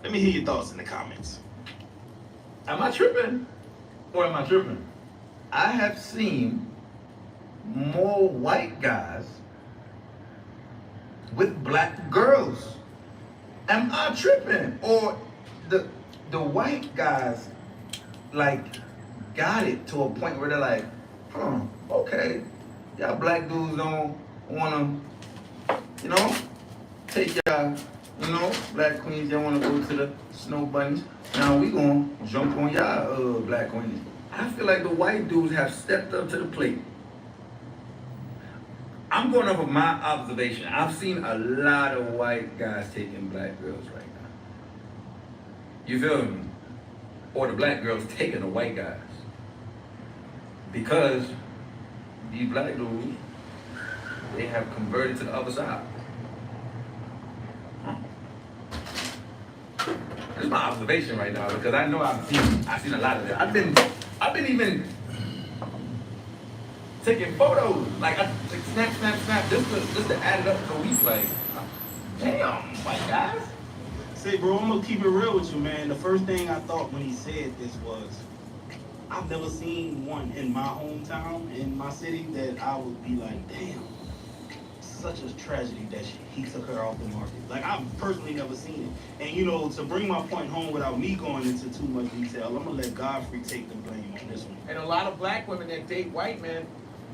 Let me hear your thoughts in the comments. Am I tripping? Or am I tripping? I have seen more white guys with black girls. Am I tripping? Or the white guys like got it to a point where they're like, okay, y'all black dudes don't wanna, you know, take y'all, you know, black queens, y'all wanna go to the snow bunnies. Now we gonna jump on y'all black queens. I feel like the white dudes have stepped up to the plate. I'm going off of my observation. I've seen a lot of white guys taking black girls right now. You feel me? Or the black girls taking the white guys. Because these black dudes, they have converted to the other side. This is my observation right now because I know I've seen a lot of that. I've been even taking photos, like snap, just to add it up so we like, damn, white guys. Say, bro, I'm gonna keep it real with you, man. The first thing I thought when he said this was, I've never seen one in my hometown, in my city, that I would be like, damn, such a tragedy that he took her off the market. Like, I've personally never seen it. And, you know, to bring my point home without me going into too much detail, I'm gonna let Godfrey take the blame on this one. And a lot of black women that date white men,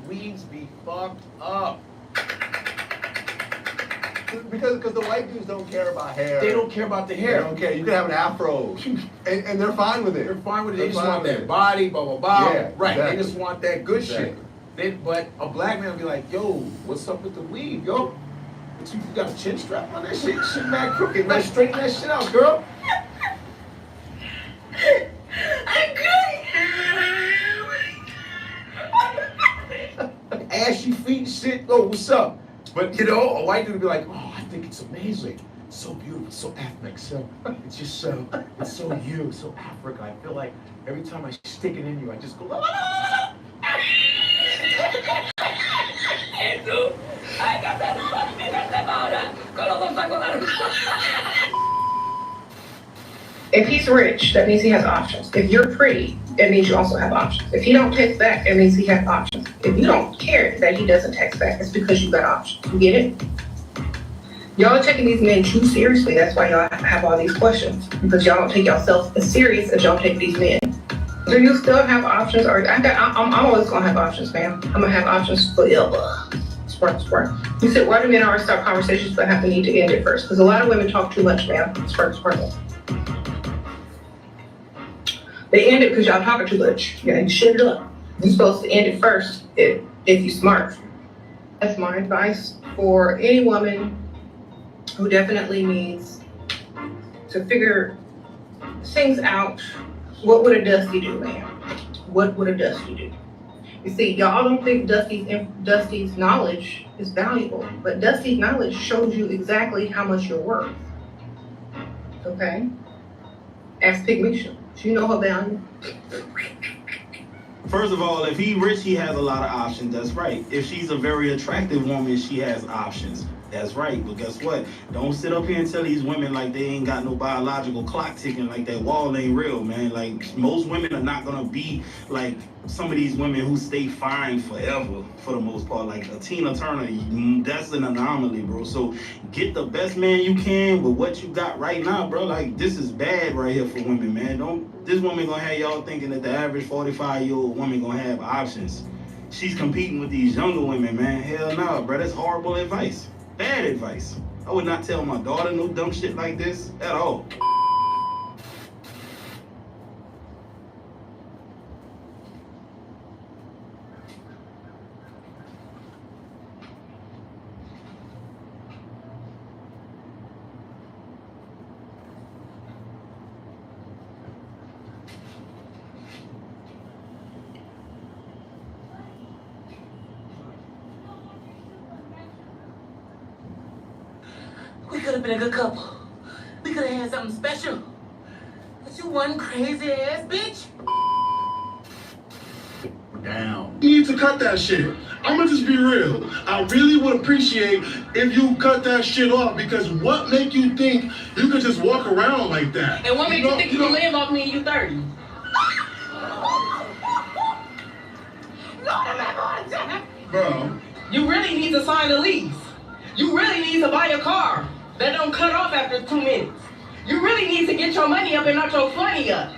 weeds be fucked up. Because the white dudes don't care about hair. They don't care about the hair. They don't care. You can have an afro, and they're fine with it. They're fine with it. They just want that body, blah, blah, blah. Yeah, right. exactly. They just want that good shit. But a black man will be like, yo, what's up with the weave, yo? What you got a chin strap on that shit? Shit mad crooked. Man, straighten that shit out, girl. I'm good. Ashy feet shit. Oh, what's up? But you know, a white dude would be like, oh, I think it's amazing. It's so beautiful, so ethnic, so it's just so you, so Africa. I feel like every time I stick it in you, I just go, If he's rich, that means he has options. If you're pretty, that means you also have options. If he don't text back, that means he has options. If you don't care that he doesn't text back, it's because you got options. You get it? Y'all are taking these men too seriously. That's why y'all have all these questions. Because y'all don't take yourself as serious as y'all take these men. Do you still have options? Or I'm always gonna have options, man. I'm gonna have options forever. Spark. You said, why do men always start conversations but have the need to end it first? Because a lot of women talk too much, man. Spark. They end it because y'all talking too much. Yeah, you shut it up. You're supposed to end it first if you're smart. That's my advice for any woman who definitely needs to figure things out. What would a Dusty do, man? What would a Dusty do? You see, y'all don't think Dusty's knowledge is valuable, but Dusty's knowledge shows you exactly how much you're worth. Okay? Ask Pygmisha. She know her value. First of all, if he rich, he has a lot of options. That's right. If she's a very attractive woman, she has options. That's right. But guess what? Don't sit up here and tell these women like they ain't got no biological clock ticking, like that wall ain't real, man. Like, most women are not gonna be like some of these women who stay fine forever, for the most part. Like a Tina Turner, that's an anomaly, bro. So get the best man you can with what you got right now, bro. Like, this is bad right here for women, man. This woman gonna have y'all thinking that the average 45-year-old woman gonna have options. She's competing with these younger women, man. Hell no, bro. That's horrible advice. Bad advice. I would not tell my daughter no dumb shit like this at all. We could have been a good couple. We could have had something special. But you one crazy ass bitch. Down. You need to cut that shit. I'ma just be real. I really would appreciate if you cut that shit off, because what make you think you could just walk around like that? And what makes you think you can live off me and you 30? Bro. You really need to sign a lease. You really need to buy a car that don't cut off after 2 minutes. You really need to get your money up and not your funny up.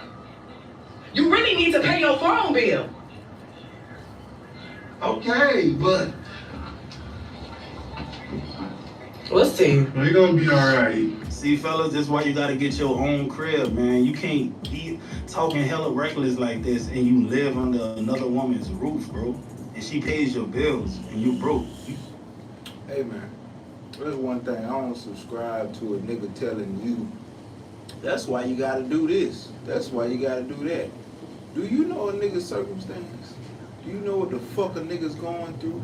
You really need to pay your phone bill. Okay, but Let's see. we're gonna be alright. See, fellas, this is why you gotta get your own crib, man. You can't be talking hella reckless like this and you live under another woman's roof, bro. And she pays your bills and you broke. Hey man, there's one thing I don't subscribe to a nigga telling you, that's why you gotta do this, that's why you gotta do that. Do you know a nigga's circumstance? Do you know what the fuck a nigga's going through?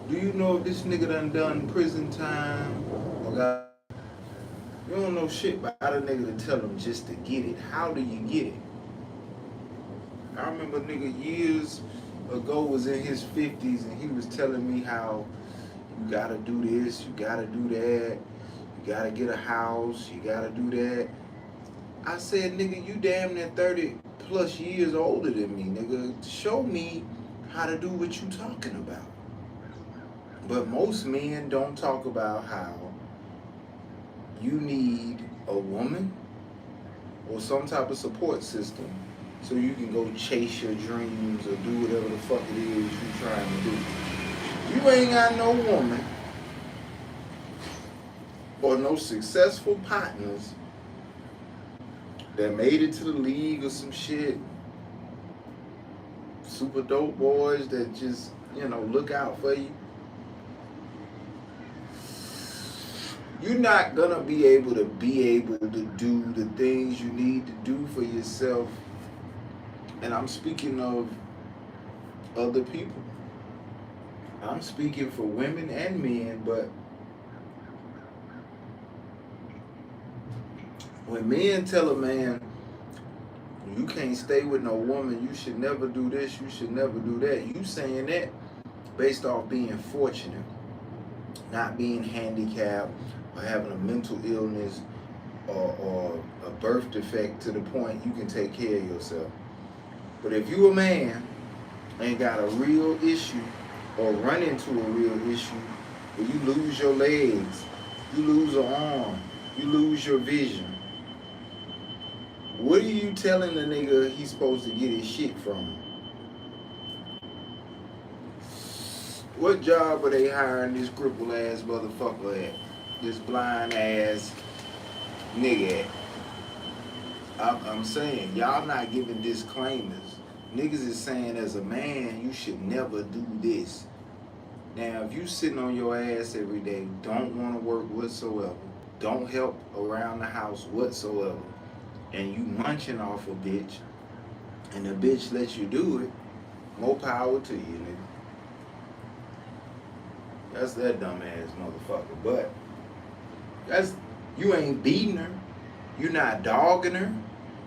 Do you know if this nigga done prison time or got... You don't know shit about a nigga to tell him just to get it. How do you get it? I remember a nigga years ago was in his 50s and he was telling me how you gotta do this, you gotta do that, you gotta get a house, you gotta do that. I said, nigga, you damn near 30 plus years older than me, nigga. Show me how to do what you talking about. But most men don't talk about how you need a woman or some type of support system so you can go chase your dreams or do whatever the fuck it is you're trying to do. You ain't got no woman or no successful partners that made it to the league or some shit. Super dope boys that just, you know, look out for you. You're not gonna be able to do the things you need to do for yourself. And I'm speaking of other people. I'm speaking for women and men, but when men tell a man, you can't stay with no woman, you should never do this, you should never do that, you saying that based off being fortunate, not being handicapped, or having a mental illness or a birth defect to the point you can take care of yourself. But if you a man and got a real issue or run into a real issue where you lose your legs, you lose an arm, you lose your vision, what are you telling the nigga he's supposed to get his shit from? What job are they hiring this crippled ass motherfucker at? This blind ass nigga at? I'm saying, y'all not giving disclaimers. Niggas is saying as a man, you should never do this. Now, if you sitting on your ass every day, don't want to work whatsoever, don't help around the house whatsoever, and you munching off a bitch, and the bitch lets you do it, more power to you, nigga. That's that dumb ass motherfucker. But that's, you ain't beating her, you're not dogging her.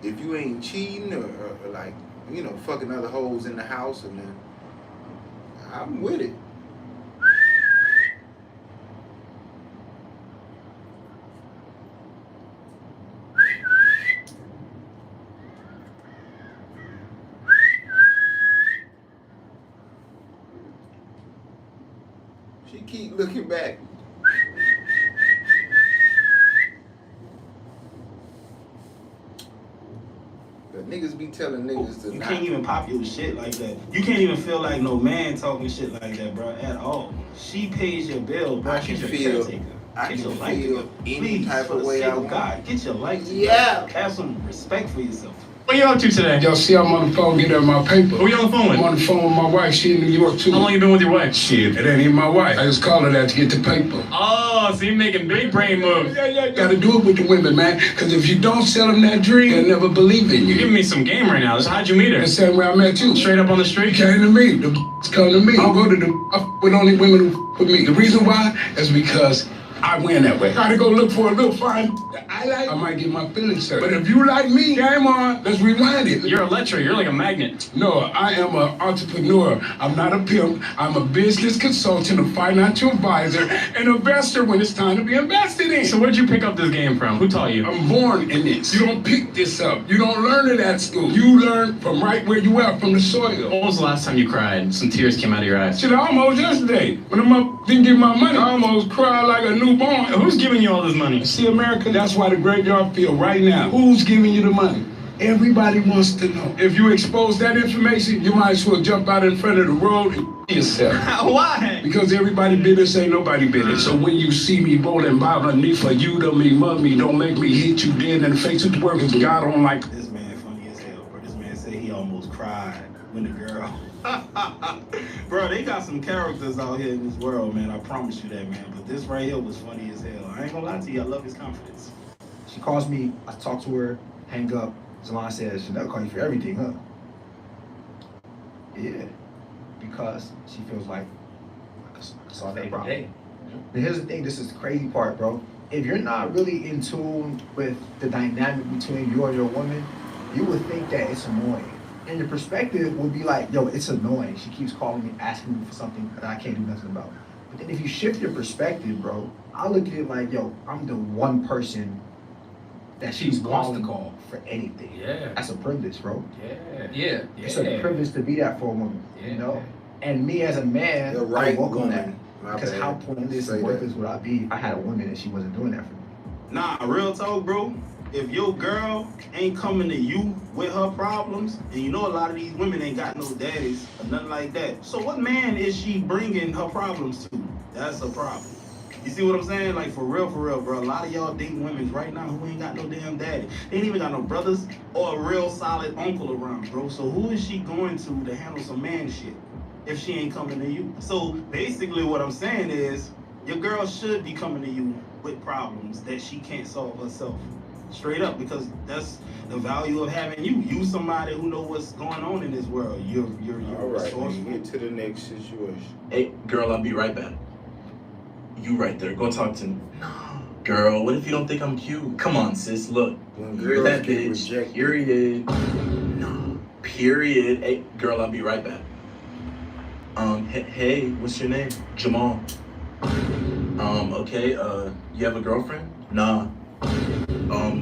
If you ain't cheating or like, you know, fucking other hoes in the house, and then I'm with it. She keep looking back. But niggas be telling niggas to You not. can't even pop your shit like that. You can't even feel like no man talking shit like that, bro, at all. She pays your bill, bro. I can She's your feel- caretaker. I Get can your life feel together. any Please, type for of the way sake I of want. God, get your life together. Yeah. Have some respect for yourself. What you up to today? Y'all see I'm on the phone getting my paper. Who you on the phone with? I'm on the phone with my wife. She in New York too. How long you been with your wife? Shit, it ain't even my wife. I just call her that to get the paper. Oh, so you making big brain moves. Gotta do it with the women, man. Because if you don't sell them that dream, they'll never believe in You're you. giving me some game right now. So how'd you meet her? The same way I met you. Straight up on the street? Came to me. The come to me. I don't go to the with only women who with me. The reason why is because I win that way. Gotta go look for a little fine that I like. I might get my feelings hurt. But if you like me, game on. Let's rewind it. You're electric. You're like a magnet. No, I am an entrepreneur. I'm not a pimp. I'm a business consultant, a financial advisor, an investor when it's time to be invested in. So where'd you pick up this game from? Who taught you? I'm born in this. You don't pick this up. You don't learn it at school. You learn from right where you are, from the soil. When was the last time you cried? Some tears came out of your eyes. Shit, almost yesterday. When I'm up, didn't get my money, I almost cried like a newborn. Who's giving you all this money? See, America, that's why the graveyard feel right now. Who's giving you the money? Everybody wants to know. If you expose that information, you might as well jump out in front of the road and yourself. Why? Because everybody business ain't nobody business. So when you see me rolling by underneath for you to me, mug me, don't make me hit you dead in the face with the word, because God don't like. This man funny as hell, bro. This man said he almost cried when the girl. Bro, they got some characters out here in this world, man. I promise you that, man. But this right here was funny as hell. I ain't gonna lie to you. I love his confidence. She calls me, I talk to her, hang up. Zalon says, Chanel call you for everything, huh? Yeah, because she feels like I can solve that problem. But here's the thing, this is the crazy part, bro. If you're not really in tune with the dynamic between you and your woman, you would think that it's annoying. And your perspective would be like, yo, it's annoying. She keeps calling me, asking me for something that I can't do nothing about. But then if you shift your perspective, bro, I look at it like, yo, I'm the one person that she's wants to call for anything. Yeah. That's a privilege, bro. Yeah. It's a privilege to be that for a woman, you know? And me as a man, You're right, I welcome woman. that. My Because bad. how pointless Say and worthless that. would I be if I had a woman and she wasn't doing that for me? Nah, real talk, bro. If your girl ain't coming to you with her problems, and you know a lot of these women ain't got no daddies or nothing like that. So what man is she bringing her problems to? That's a problem. You see what I'm saying? Like for real, bro. A lot of y'all dating women right now who ain't got no damn daddy. They ain't even got no brothers or a real solid uncle around, bro. So who is she going to handle some man shit if she ain't coming to you? So basically what I'm saying is your girl should be coming to you with problems that she can't solve herself. Straight up, because that's the value of having you. You somebody who know what's going on in this world. You're All right, resourceful. get to the next situation. Hey, girl, I'll be right back. You right there. Go talk to me. No. Girl, what if you don't think I'm cute? Come on, sis. Look. When You're girls that get bitch. rejected. Period. No. Period. Hey, girl, I'll be right back. Hey, what's your name? Jamal. Okay, you have a girlfriend? Nah.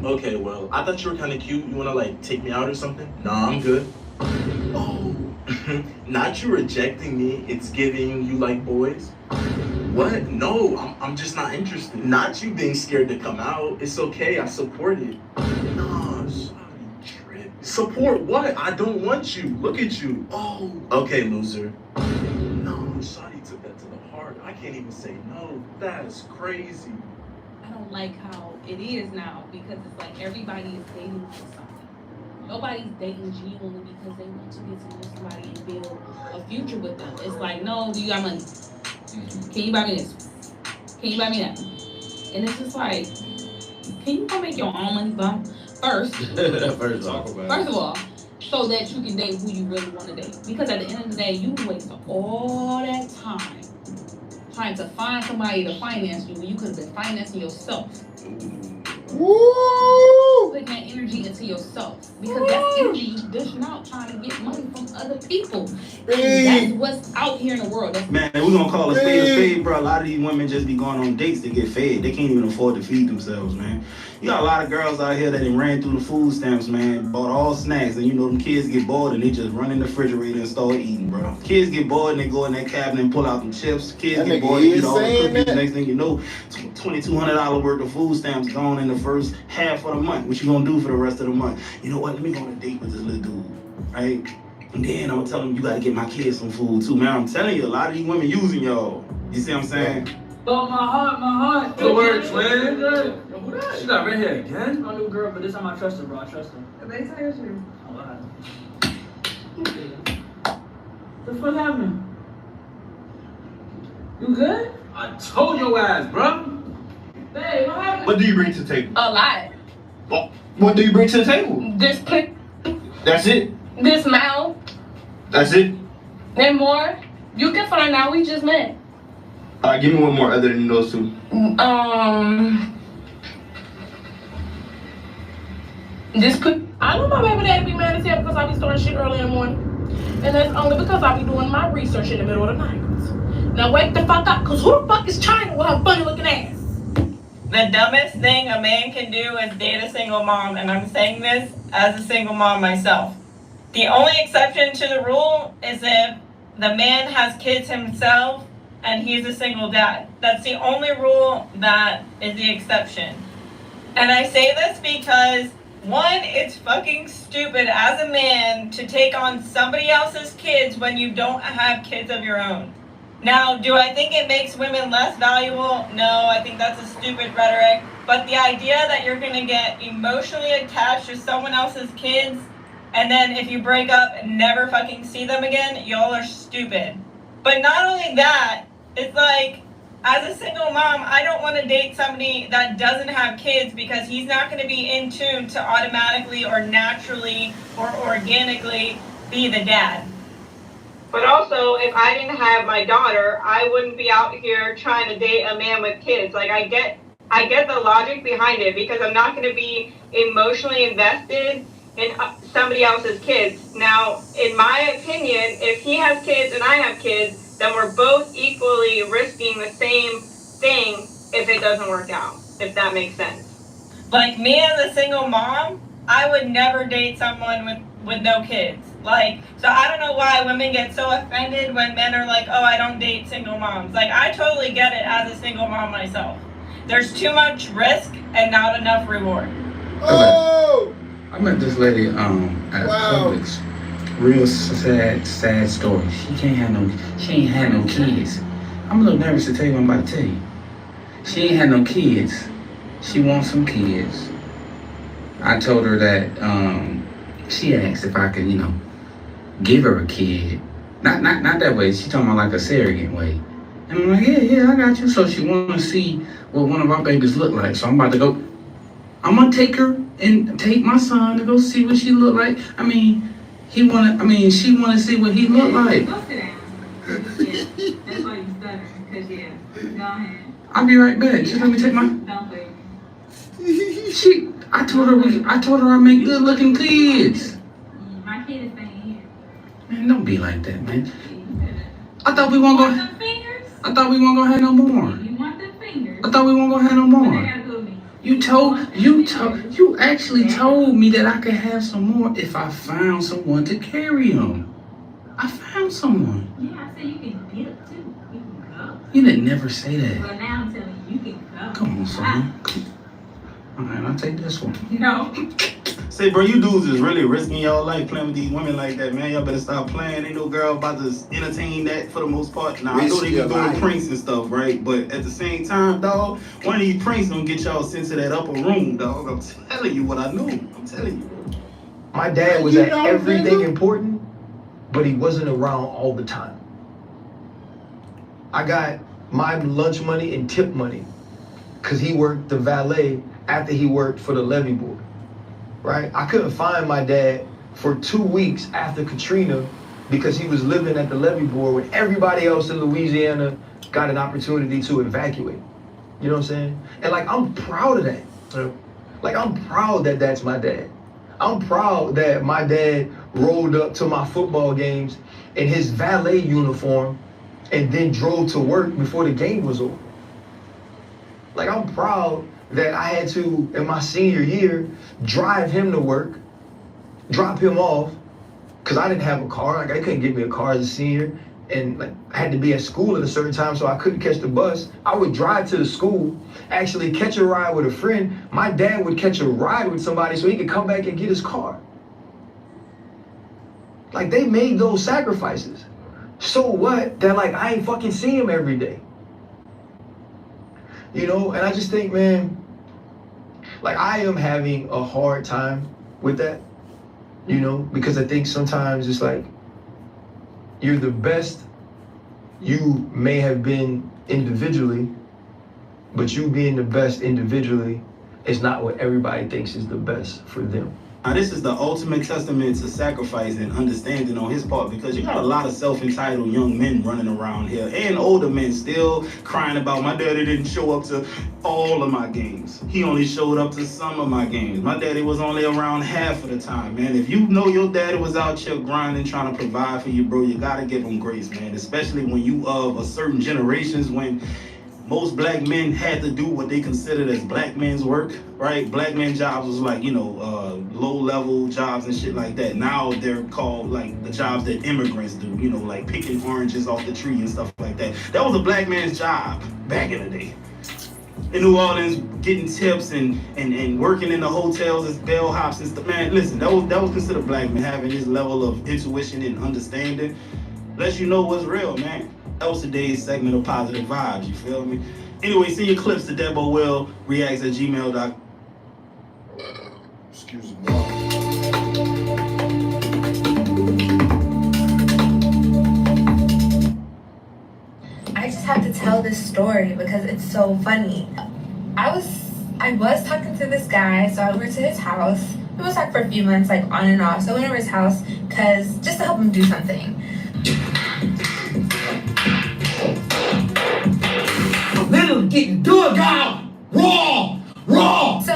Okay, well, I thought you were kind of cute. You wanna, like, take me out or something? Nah, I'm good. Oh. Not you rejecting me. It's giving you like boys. What? No, I'm just not interested. Not you being scared to come out. It's okay, I support it. No, sorry, trip. Support what? I don't want you. Look at you. Oh. Okay, loser. No, Shawty took that to the heart. I can't even say no. That's crazy. I don't like how it is now because it's like everybody is dating for something. Nobody's dating genuinely because they want to get to know somebody and build a future with them. It's like, no, do you got money? Can you buy me this? Can you buy me that? And it's just like, can you go make your own money, bum? First of all, so that you can date who you really want to date. Because at the end of the day, you waste all that time trying to find somebody to finance you when you could have been financing yourself. Woo! Putting that energy into yourself. Because that energy you dishing out trying to get money from other people. And that's what's out here in the world. Man, we're gonna call a spade, bro. A lot of these women just be going on dates to get fed. They can't even afford to feed themselves, man. You got a lot of girls out here that done ran through the food stamps, man, bought all snacks, and you know them kids get bored and they just run in the refrigerator and start eating, bro. Kids get bored and they go in that cabinet and pull out them chips. Kids That get nigga bored and is eat all the saying cookies. that. Next thing you know, $2,200 worth of food stamps gone in the first half of the month. What you gonna do for the rest of the month? You know what? Let me go on a date with this little dude, right? And then I'm gonna tell them you gotta get my kids some food too, man. I'm telling you, a lot of these women using y'all. You see what I'm saying? Oh, my heart. Good word, twin. Good. She got red hair again? My new girl, but this time I trust her, bro. I trust her. They tired you. Oh, wow. The fuck happened? You good? I told your ass, bro. Babe, what happened? What do you bring to the table? A lot. What do you bring to the table? This clip, That's it? this mouth, That's it? and more. You can find out we just met. Give me one more other than those two. I know my baby daddy be mad as hell because I be starting shit early in the morning. And that's only because I be doing my research in the middle of the night. Now wake the fuck up, because who the fuck is China with her funny looking ass? The dumbest thing a man can do is date a single mom, and I'm saying this as a single mom myself. The only exception to the rule is if the man has kids himself and he's a single dad. That's the only rule that is the exception. And I say this because, one, it's fucking stupid as a man to take on somebody else's kids when you don't have kids of your own. Now, do I think it makes women less valuable? No, I think that's a stupid rhetoric. But the idea that you're gonna get emotionally attached to someone else's kids, and then if you break up and never fucking see them again, y'all are stupid. But not only that, it's like, as a single mom, I don't want to date somebody that doesn't have kids because he's not going to be in tune to automatically or naturally or organically be the dad. But also, if I didn't have my daughter, I wouldn't be out here trying to date a man with kids. Like, I get the logic behind it because I'm not going to be emotionally invested in somebody else's kids. Now, in my opinion, if he has kids and I have kids, then we're both equally risking the same thing if it doesn't work out, if that makes sense. Like, me as a single mom, I would never date someone with no kids. Like, so I don't know why women get so offended when men are like, oh, I don't date single moms. Like, I totally get it as a single mom myself. There's too much risk and not enough reward. Oh! I met this lady at Publix. Real sad story. She ain't had no kids. I'm a little nervous to tell you what I'm about to tell you. She ain't had no kids. She wants some kids. I told her that she asked if I could, give her a kid. Not that way. She talking about like a surrogate way. And I'm like, yeah, I got you. So she want to see what one of our babies look like. So I'm about to go. I'm gonna take her and take my son to go see what she look like. She wanna see what he look like. Go sit down. Yeah, that's why you stutter. Because, go ahead. I'll be right back. Just let me take my. Don't play. I told her I make good looking kids. My kid is staying here. Man, don't be like that, man. I thought we weren't gonna have no more. You want the fingers? I thought we weren't gonna have no more. They gotta go with me. You actually told me that I could have some more if I found someone to carry them. I found someone. Yeah, I said you can get it too. You can go. You didn't never say that. Well, now I'm telling you, you can go. Come on, son. All right, I'll take this one. No. Say, bro, you dudes is really risking y'all life playing with these women like that, man. Y'all better stop playing. Ain't no girl about to entertain that for the most part. Now, I know they be doing pranks and stuff, right? But at the same time, dog, one of these pranks gonna get y'all sent to that upper room, dog. I'm telling you what I know. I'm telling you. My dad was at everything important, but he wasn't around all the time. I got my lunch money and tip money because he worked the valet after he worked for the levee board. Right? I couldn't find my dad for 2 weeks after Katrina because he was living at the levee board when everybody else in Louisiana got an opportunity to evacuate. You know what I'm saying? And like, I'm proud of that. Like, I'm proud that that's my dad. I'm proud that my dad rolled up to my football games in his valet uniform and then drove to work before the game was over. Like, I'm proud that I had to, in my senior year, drive him to work, drop him off, because I didn't have a car. Like, I couldn't get me a car as a senior, and like, I had to be at school at a certain time, so I couldn't catch the bus. I would drive to the school, actually catch a ride with a friend. My dad would catch a ride with somebody so he could come back and get his car. Like, they made those sacrifices. So what? That like, I ain't fucking see him every day. You know, and I just think, man, like, I am having a hard time with that, you know, because I think sometimes it's like, you're the best you may have been individually, but you being the best individually is not what everybody thinks is the best for them. Now, this is the ultimate testament to sacrifice and understanding on his part, because you got a lot of self-entitled young men running around here and older men still crying about my daddy didn't show up to all of my games. He only showed up to some of my games. My daddy was only around half of the time, man. If you know your daddy was out here grinding, trying to provide for you, bro, you gotta give him grace, man. Especially when you of a certain generations when most black men had to do what they considered as black men's work, right? Black men jobs was like, low level jobs and shit like that. Now they're called like the jobs that immigrants do, like picking oranges off the tree and stuff like that. That was a black man's job back in the day. In New Orleans, getting tips and working in the hotels as bellhops and stuff. Man, listen, that was considered black men having this level of intuition and understanding. Lets you know what's real, man. That was today's segment of Positive Vibes, you feel me? Anyway, send your clips to DeboWillReacts@gmail.com. Excuse me. I just have to tell this story because it's so funny. I was talking to this guy, so I went to his house. We was talking for a few months, like on and off. So I went over to his house just to help him do something. Literally getting dug out raw. So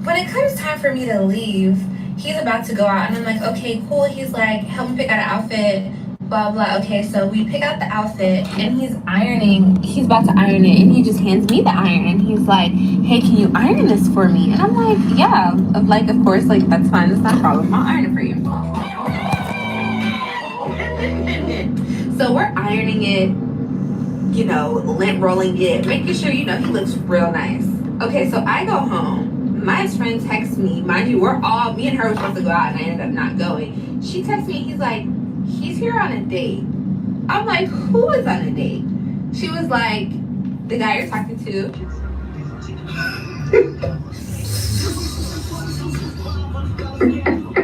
when it comes time for me to leave, he's about to go out, and I'm like, okay, cool. He's like, help me pick out an outfit, blah blah. Okay, so we pick out the outfit, and he's ironing. He's about to iron it, and he just hands me the iron, and he's like, hey, can you iron this for me? And I'm like, yeah, of course, like that's fine. That's not a problem. I'll iron it for you. So we're ironing it, lint rolling it, making sure, he looks real nice. Okay, so I go home. My friend texts me. Mind you, me and her were supposed to go out, and I ended up not going. She texts me, he's like, he's here on a date. I'm like, who is on a date? She was like, the guy you're talking to.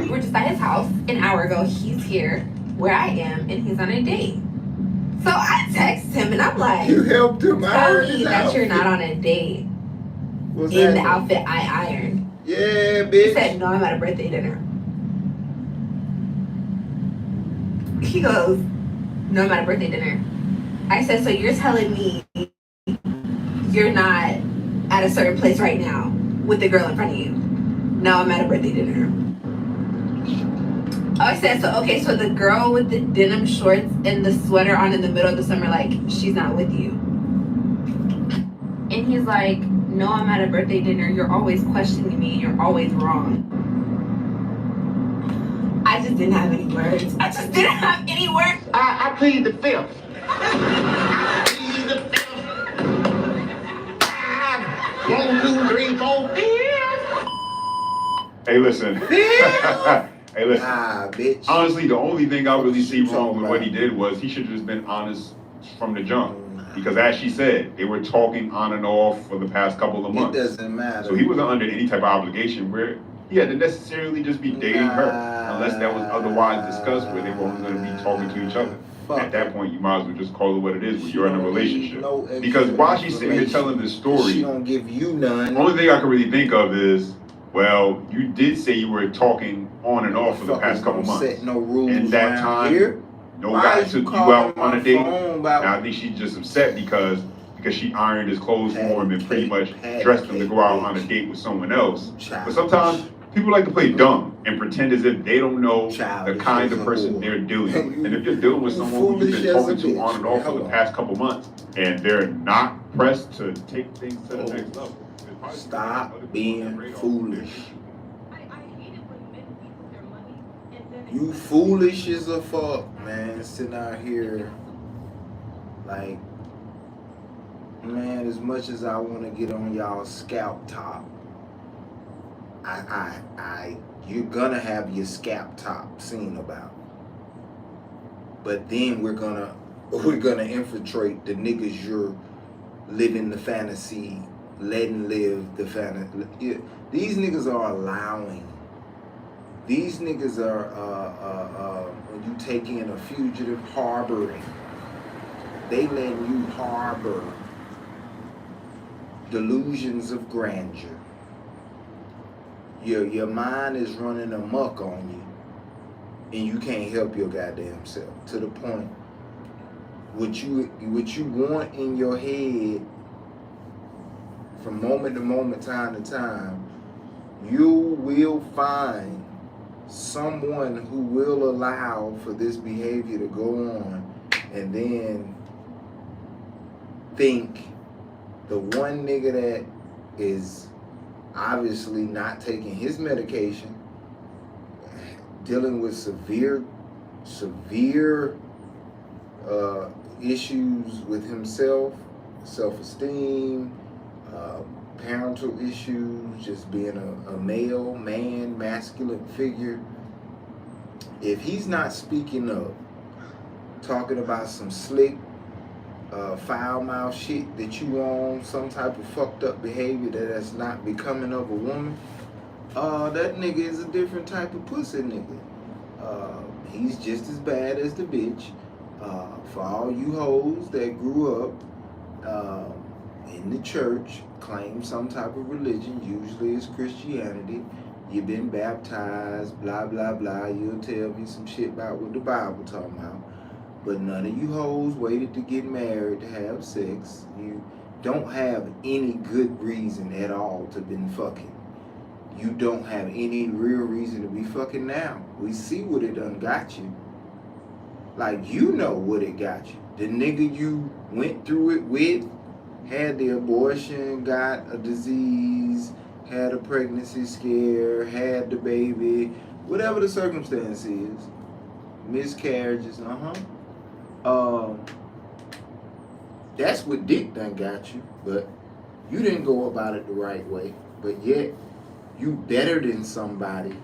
We're just at his house an hour ago. He's here where I am, and he's on a date. So I text him, and I'm like, You helped him tell iron me his that you're outfit. not on a date What's in that? the outfit I ironed. Yeah, He bitch. said, no, I'm at a birthday dinner. He goes, no, I'm at a birthday dinner. I said, so you're telling me you're not at a certain place right now with the girl in front of you? No, I'm at a birthday dinner. I said, so the girl with the denim shorts and the sweater on in the middle of the summer, like, she's not with you. And he's like, no, I'm at a birthday dinner. You're always questioning me. You're always wrong. I just didn't have any words. I plead the fifth. One, two, three, four, Hey, listen. Hey, listen. Ah, bitch. Honestly, the only thing I really see you wrong talking with what about? he did was he should have just been honest from the jump. Because as she said, they were talking on and off for the past couple of It months. doesn't matter. So he wasn't under any type of obligation where he had to necessarily just be dating her, unless that was otherwise discussed where they were only going to be talking to each other. At that point, you might as well just call it what it is when you're in a relationship. Because while she's sitting here telling this story, She don't give you none. the only thing I can really think of is, well, you did say you were talking on and off for the past couple months. Set no rules And that around time, here. no Why guy is took you calling out on my a date. phone about- Now I think she's just upset because she ironed his clothes for him and pretty much Patty dressed him to cake, go out bitch. on a date with someone else. Child. But sometimes people like to play dumb and pretend as if they don't know the Childish kind as of a person whore. they're dealing with. You- And if you're dealing with you someone who you've foolish been as a talking to bitch, on and off for man. the past couple months, and they're not pressed to take things to the next level. there's probably Stop other people on being their radar. foolish. I hate it when men leave with their money and then You foolish as a fuck, man. Sitting out here, like, man. As much as I want to get on y'all scalp top, you're gonna have your scalp top seen about. But then we're gonna infiltrate the niggas you're living the fantasy, letting live the fantasy. These niggas are allowing. These niggas are when you take in a fugitive harboring, they letting you harbor delusions of grandeur. Your mind is running amok on you, and you can't help your goddamn self. To the point, what you want in your head, from moment to moment, time to time, you will find someone who will allow for this behavior to go on, and then think the one nigga that is obviously not taking his medication, dealing with severe issues with himself, self-esteem, parental issues, just being a man, masculine figure. If he's not speaking up, talking about some slick, foul-mouthed shit that you own, some type of fucked up behavior that's not becoming of a woman, that nigga is a different type of pussy nigga. He's just as bad as the bitch. For all you hoes that grew up in the church, claim some type of religion, usually it's Christianity, you've been baptized, blah, blah, blah, you'll tell me some shit about what the Bible talking about. But none of you hoes waited to get married to have sex. You don't have any good reason at all to been fucking. You don't have any real reason to be fucking now. We see what it done got you. Like, you know what it got you. The nigga you went through it with had the abortion, got a disease, had a pregnancy scare, had the baby, whatever the circumstance is, miscarriages, that's what dick done got you, but you didn't go about it the right way, but yet you better than somebody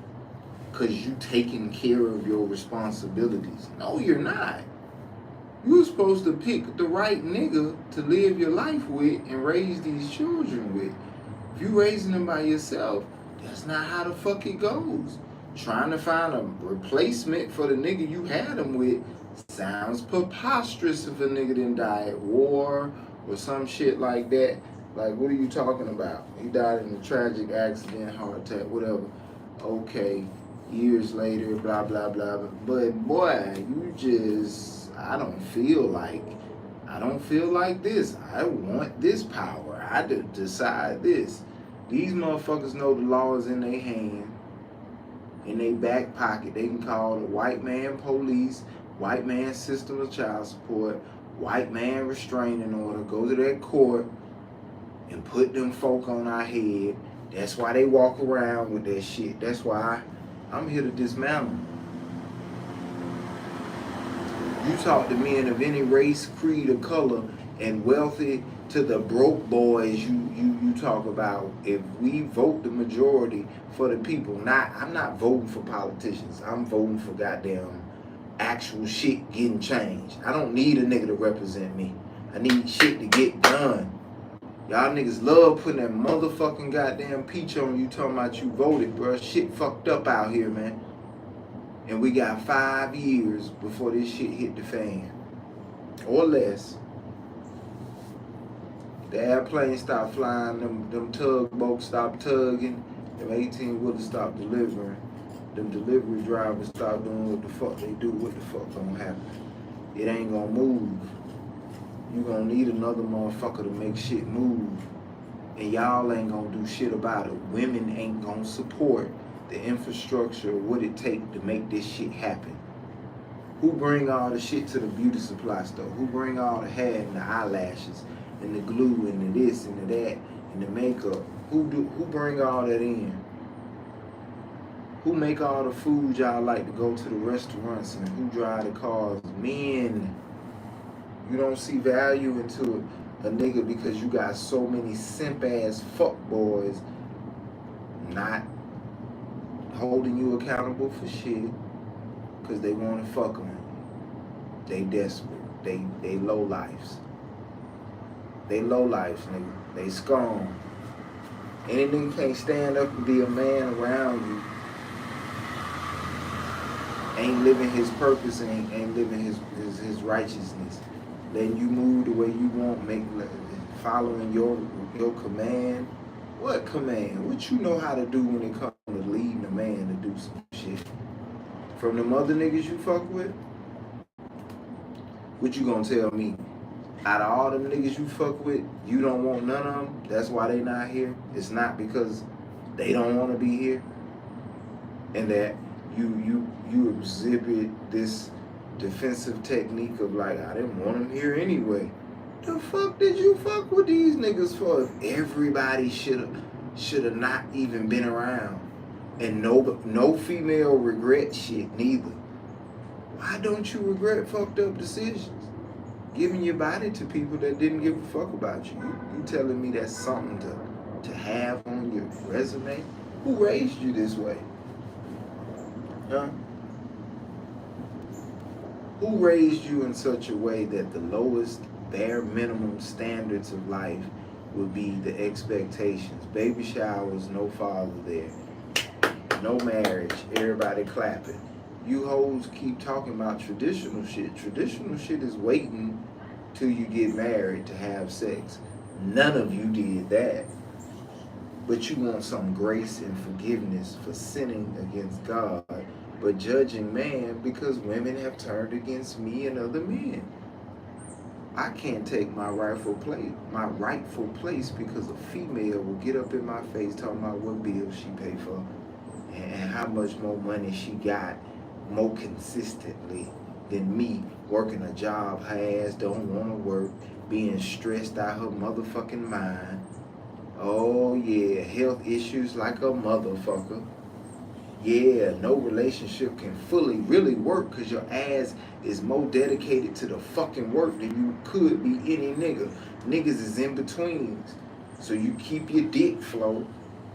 because you taking care of your responsibilities. No, you're not. You're supposed to pick the right nigga to live your life with and raise these children with. If you raising them by yourself, that's not how the fuck it goes. Trying to find a replacement for the nigga you had them with sounds preposterous if a nigga didn't die at war or some shit like that. Like, what are you talking about? He died in a tragic accident, heart attack, whatever. Okay, years later, blah, blah, blah. But boy, you just, I don't feel like this. I want this power. I decide this. These motherfuckers know the law is in their hand, in their back pocket. They can call the white man police, white man system of child support, white man restraining order, go to that court and put them folk on our head. That's why they walk around with that shit. That's why I'm here to dismantle. You talk to men of any race, creed, or color, and wealthy to the broke boys you talk about. If we vote the majority for the people, I'm not voting for politicians. I'm voting for goddamn actual shit getting changed. I don't need a nigga to represent me. I need shit to get done. Y'all niggas love putting that motherfucking goddamn peach on you talking about you voted, bro. Shit fucked up out here, man. And we got 5 years before this shit hit the fan. Or less. The airplanes stop flying, them tugboats stop tugging, them 18-wheelers stop delivering, them delivery drivers stop doing what the fuck they do, what the fuck gonna happen? It ain't gonna move. You gonna need another motherfucker to make shit move. And y'all ain't gonna do shit about it. Women ain't gonna support the infrastructure, what it take to make this shit happen. Who bring all the shit to the beauty supply store? Who bring all the hair and the eyelashes and the glue and the this and the that and the makeup? Who bring all that in? Who make all the food y'all like to go to the restaurants, and who drive the cars? Men. You don't see value into a nigga because you got so many simp ass fuck boys not holding you accountable for shit because they want to fuck them. They desperate. They low lives. They low lives, nigga. They scum. Any nigga can't stand up and be a man around you. Ain't living his purpose and ain't living his righteousness. Letting you move the way you want, following your command. What command? What you know how to do when it comes to leading a man to do some shit? From them other niggas you fuck with? What you gonna tell me? Out of all them niggas you fuck with, you don't want none of them? That's why they not here? It's not because they don't want to be here? And that you exhibit this defensive technique of like, I didn't want them here anyway. The fuck did you fuck with these niggas for if everybody should have not even been around? And no female regret shit neither. Why don't you regret fucked up decisions? Giving your body to people that didn't give a fuck about you. You telling me that's something to have on your resume? Who raised you this way? Huh? Who raised you in such a way that the lowest bare minimum standards of life would be the expectations? Baby showers, no father there. No marriage, everybody clapping. You hoes keep talking about traditional shit. Traditional shit is waiting till you get married to have sex. None of you did that. But you want some grace and forgiveness for sinning against God, but judging man because women have turned against me and other men. I can't take my rightful place because a female will get up in my face talking about what bills she paid for and how much more money she got more consistently than me working a job her ass don't want to work, being stressed out her motherfucking mind. Oh yeah, health issues like a motherfucker. Yeah, no relationship can fully really work because your ass is more dedicated to the fucking work than you could be any nigga. Niggas is in betweens. So you keep your dick flow,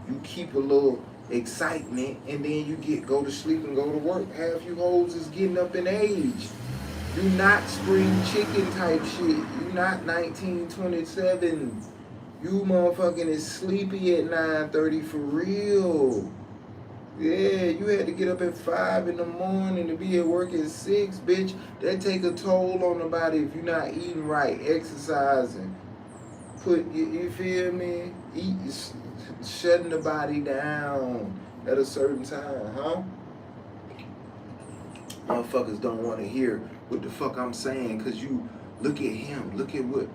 you keep a little excitement, and then you go to sleep and go to work. Half you hoes is getting up in age. You not spring chicken type shit. You not 1927. You motherfucking is sleepy at 9:30 for real. Yeah, you had to get up at 5 in the morning to be at work at 6, bitch. That take a toll on the body if you're not eating right, exercising. You feel me? Shutting the body down at a certain time, huh? Motherfuckers don't want to hear what the fuck I'm saying because you look at him, look at what.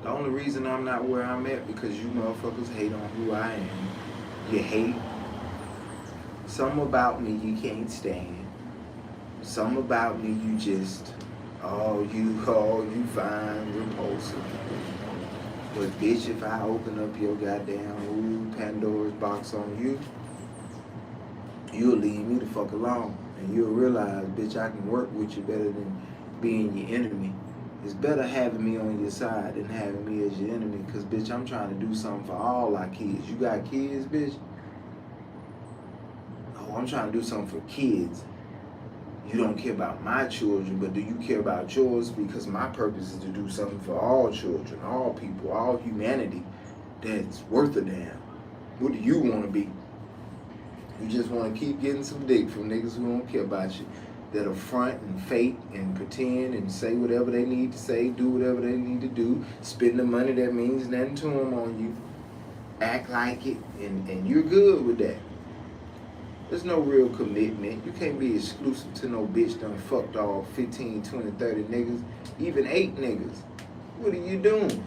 The only reason I'm not where I'm at because you motherfuckers hate on who I am. You hate. Something about me you can't stand. Something about me you just, you find repulsive. But bitch, if I open up your goddamn Pandora's box on you, you'll leave me the fuck alone. And you'll realize, bitch, I can work with you better than being your enemy. It's better having me on your side than having me as your enemy. Cause bitch, I'm trying to do something for all our kids. You got kids, bitch? Oh, I'm trying to do something for kids. You don't care about my children, but do you care about yours? Because my purpose is to do something for all children, all people, all humanity that's worth a damn. What do you want to be? You just want to keep getting some dick from niggas who don't care about you, that'll front and fake and pretend and say whatever they need to say, do whatever they need to do, spend the money that means nothing to them on you, act like it, and you're good with that. There's no real commitment. You can't be exclusive to no bitch done fucked all 15, 20, 30 niggas, even 8 niggas. What are you doing?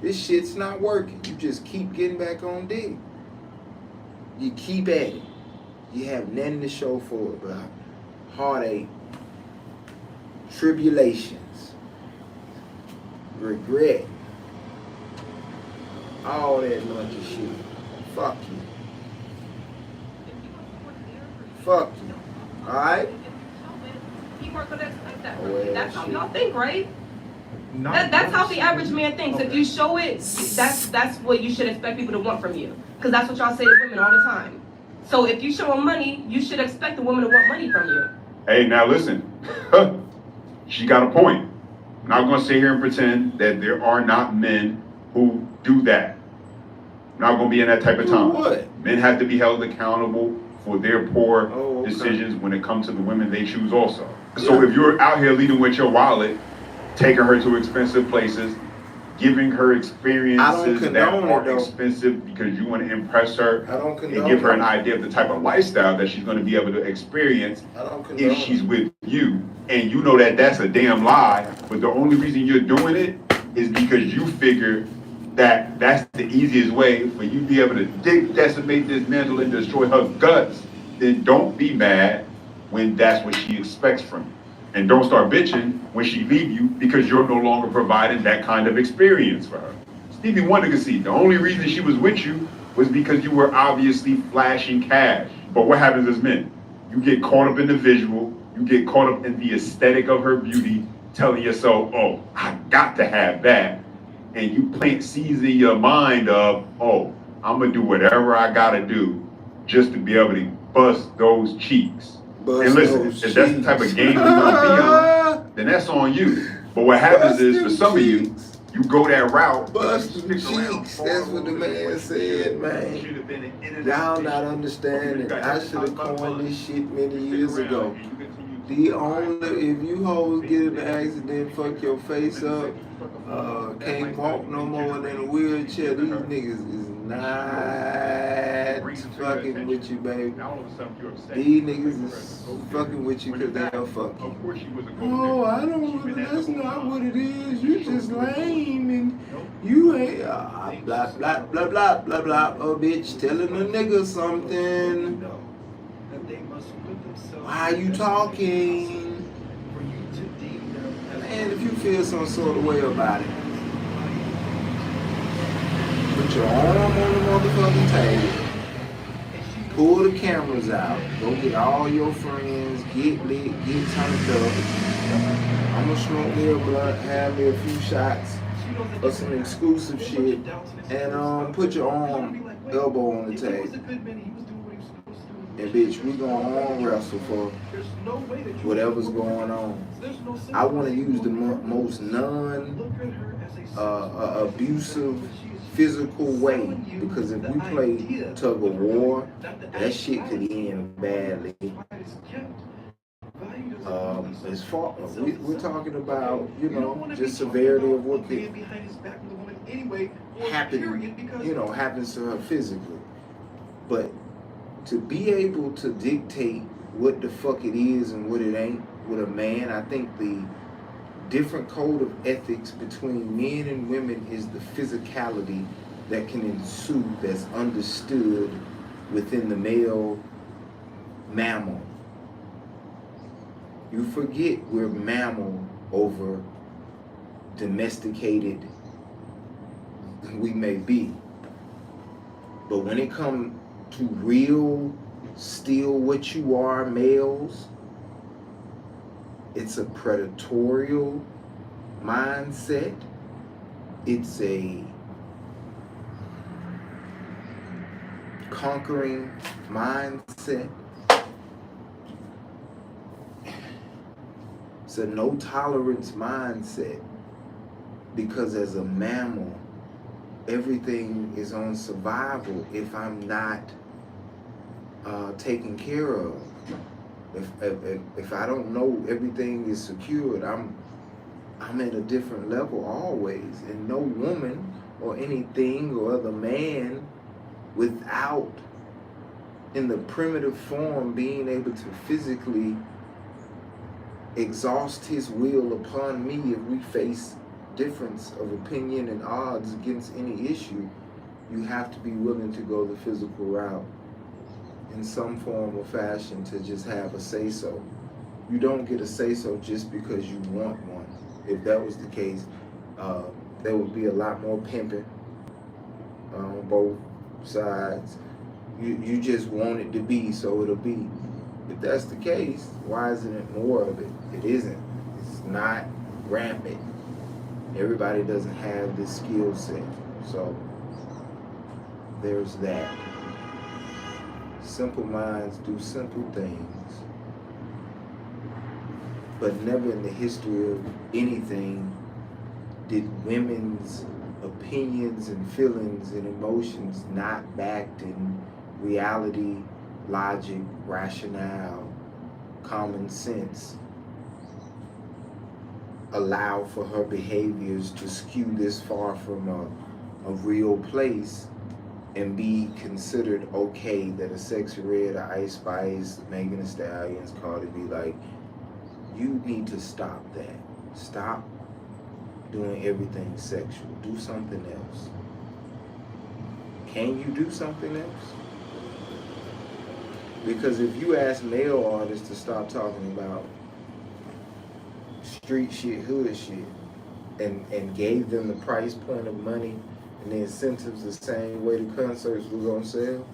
This shit's not working. You just keep getting back on dick. You keep at it. You have nothing to show for it but heartache, tribulations, regret, all that bunch of shit. Fuck you. Fuck you. Alright? That's how y'all think, right? That's how the average man thinks. If you show it, that's what you should expect people to want from you. Because that's what y'all say to women all the time. So if you show them money, you should expect the woman to want money from you. Hey, now listen. She got a point. I'm not going to sit here and pretend that there are not men who do that. I'm not going to be in that type of time. What? Men have to be held accountable for their poor decisions when it comes to the women they choose also. So if you're out here leading with your wallet, taking her to expensive places, giving her experiences that condone it, are though. expensive because you want to impress her I don't and condone give her an it. idea of the type of lifestyle that she's going to be able to experience I don't condone if she's it. with you. And you know that that's a damn lie, but the only reason you're doing it is because you figure that that's the easiest way for you to be able to decimate this mantle and destroy her guts. Then don't be mad when that's what she expects from you. And don't start bitching when she leave you because you're no longer providing that kind of experience for her. Stevie Wonder could see the only reason she was with you was because you were obviously flashing cash. But what happens as men? You get caught up in the visual, you get caught up in the aesthetic of her beauty, telling yourself, oh, I got to have that. And you plant seeds in your mind of, oh, I'm gonna do whatever I gotta do just to be able to bust those cheeks. And listen, if that's the type of game you're gonna be on, then that's on you. But what happens is, for some of you, you go that route. Bust them cheeks. That's what the man said, man. Y'all not understanding. I should have coined this shit many years ago. The only, if you hoes get in an accident, fuck your face up, can't walk no more than a wheelchair, these niggas is not fucking with you, baby. These niggas is fucking with you because they'll fuck you. Oh, I don't, that's not what it is. You just lame and you ain't, blah, blah, blah, blah, blah, blah. Oh, bitch, telling a nigga something. Why are you talking? Man, if you feel some sort of way about it, put your arm on the motherfucking table, pull the cameras out, go get all your friends, get lit, get turned up. I'ma smoke me a blunt, have me a few shots of some exclusive shit, and put your elbow on the table. And bitch, we gonna arm wrestle for whatever's going on. I want to use the most non-abusive physical way, because if we play tug of war, that shit could end badly. As far we're talking about, you know, just severity of what could happen, you know, happens to her physically, but to be able to dictate what the fuck it is and what it ain't with a man, I think the different code of ethics between men and women is the physicality that can ensue that's understood within the male mammal. You forget we're mammal over domesticated we may be. But when it comes to real, still what you are males, it's a predatorial mindset. It's a conquering mindset. It's a no tolerance mindset, because as a mammal, everything is on survival if I'm not taken care of. If I don't know everything is secured, I'm at a different level always. And no woman or anything or other man without, in the primitive form, being able to physically exhaust his will upon me if we face difference of opinion and odds against any issue, you have to be willing to go the physical route in some form or fashion to just have a say-so. You don't get a say-so just because you want one. If that was the case, there would be a lot more pimping on both sides. You just want it to be, so it'll be. If that's the case, why isn't it more of it? It isn't. It's not rampant. Everybody doesn't have this skill set. So there's that. Simple minds do simple things. But never in the history of anything did women's opinions and feelings and emotions not backed in reality, logic, rationale, common sense allow for her behaviors to skew this far from a real place and be considered okay that a Sexy Red, a Ice Spice, Megan Thee Stallions, Cardi B, like, you need to stop that. Stop doing everything sexual. Do something else. Can you do something else? Because if you ask male artists to stop talking about street shit, hood shit, and gave them the price point of money and the incentives the same way the concerts were gonna sell,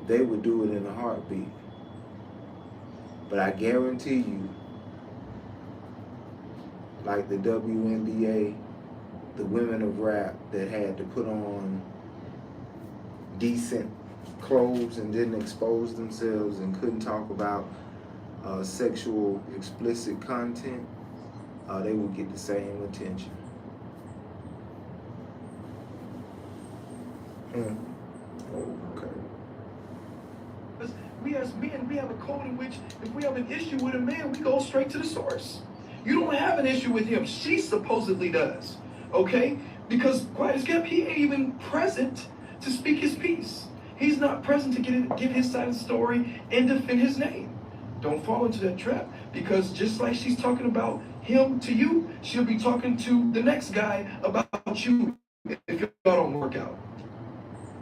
they would do it in a heartbeat. But I guarantee you, like the WNBA, the women of rap that had to put on decent clothes and didn't expose themselves and couldn't talk about sexual explicit content, they would get the same attention. Okay. We as men, we have a code in which if we have an issue with a man, we go straight to the source. You don't have an issue with him. She supposedly does. Okay? Because quiet as kept, he ain't even present to speak his piece. He's not present to give his side of the story and defend his name. Don't fall into that trap, because just like she's talking about him to you, she'll be talking to the next guy about you if y'all don't work out.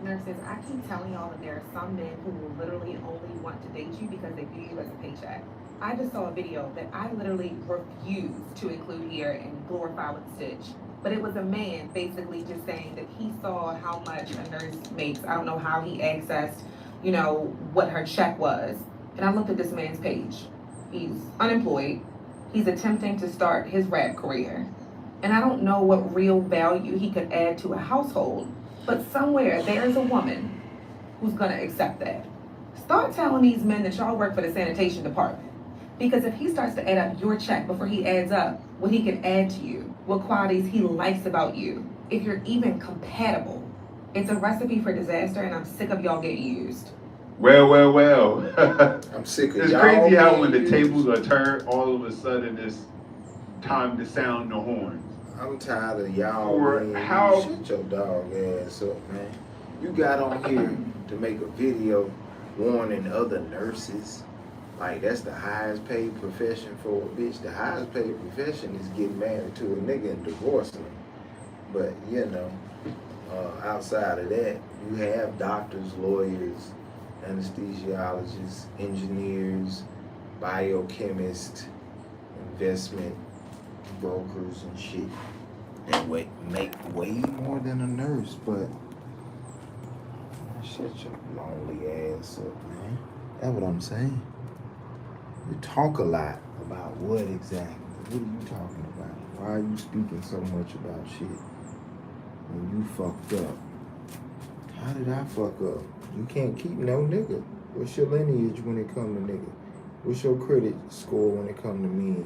Nurses, I keep telling y'all that there are some men who will literally only want to date you because they view you as a paycheck. I just saw a video that I literally refused to include here and glorify with Stitch. But it was a man basically just saying that he saw how much a nurse makes. I don't know how he accessed, what her check was. And I looked at this man's page. He's unemployed. He's attempting to start his rap career. And I don't know what real value he could add to a household. But somewhere there's a woman who's gonna accept that. Start telling these men that y'all work for the sanitation department. Because if he starts to add up your check before he adds up what he can add to you, what qualities he likes about you, if you're even compatible, it's a recipe for disaster, and I'm sick of y'all getting used. Well. I'm sick of It's y'all. crazy how when the tables are turned, all of a sudden it's time to sound the horns. I'm tired of y'all. Shut your dog ass up, man. You got on here to make a video warning other nurses. Like, that's the highest paid profession for a bitch. The highest paid profession is getting married to a nigga and divorcing him. But, outside of that, you have doctors, lawyers, anesthesiologists, engineers, biochemists, investment brokers and shit that make way more than a nurse. But shut your lonely ass up, man. That's what I'm saying. You talk a lot about what exactly? What are you talking about? Why are you speaking so much about shit when you fucked up? How did I fuck up? You can't keep no nigga. What's your lineage when it come to nigga? What's your credit score when it come to men?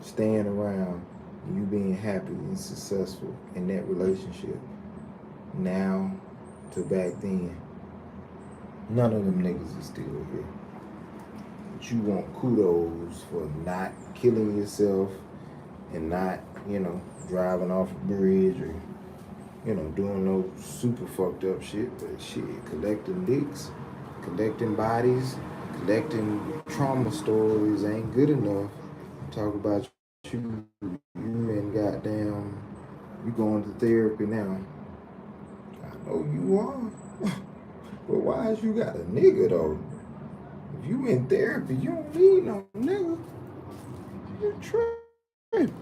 Staying around and you being happy and successful in that relationship. Now to back then, none of them niggas is still here. But you want kudos for not killing yourself and not, driving off a bridge or, doing no super fucked up shit. But shit, collecting dicks, collecting bodies, collecting trauma stories ain't good enough. Talk about you and goddamn, you going to therapy now. I know you are. But why is you got a nigga though? If you in therapy, you don't need no nigga. You tripping.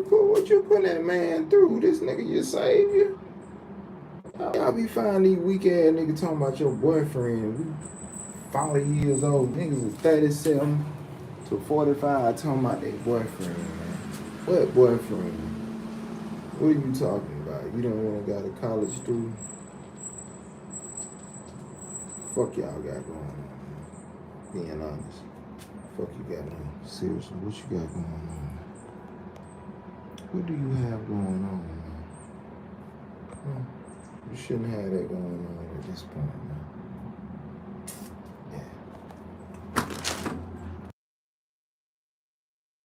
What you putting that man through? This nigga your savior? Y'all be finding these weak ass niggas talking about your boyfriend. We 40 years old. Niggas is 37 to 45 talking about their boyfriend, man. What boyfriend? What are you talking about? You don't want to got a college student? Fuck y'all got going on, man. Being honest. Fuck you got on. Seriously, what you got going on? What do you have going on, man? You shouldn't have that going on at this point, man.